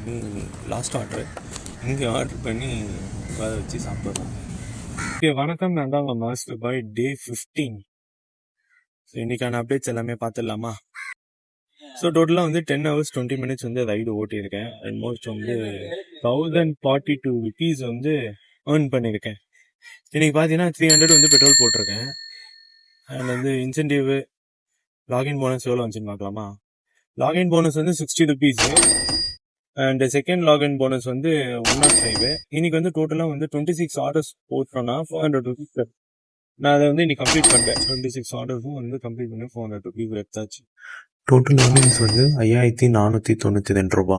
பண்ணி last order இங்கே order பண்ணி அதை வச்சு சாப்பிட்றோம். ஓகே, வணக்கம். நான் தான் உங்கள் மாஸ்டர் பாய். டே 15. ஸோ இன்றைக்கான அப்டேட்ஸ் எல்லாமே பார்த்துடலாமா? ஸோ டோட்டலாக வந்து 10 hours 20 minutes வந்து ரைடு ஓட்டியிருக்கேன். ஆல்மோஸ்ட் வந்து 1042 rupees வந்து ஏர்ன் பண்ணியிருக்கேன். இன்றைக்கி பார்த்தீங்கன்னா 300 வந்து பெட்ரோல் போட்டிருக்கேன். அண்ட் வந்து இன்சென்டிவ் லாகின் போனஸ் எவ்வளோ வந்துச்சுன்னு பார்க்கலாமா? லாகின் போனஸ் வந்து 60 rupees and second login bonus வந்து 105. இன்னைக்கு வந்து டோட்டலாக வந்து 26 ஆர்டர்ஸ் போட்டோன்னா 400 rupees. நான் அதை வந்து இன்னைக்கு கம்ப்ளீட் பண்ணிட்டேன். 26 ஆர்டர்ஸும் வந்து கம்ப்ளீட் பண்ணி 400 rupees எடுத்தாச்சு. டோட்டல் ஏர்னிங்ஸ் வந்து 5492 ரூபா.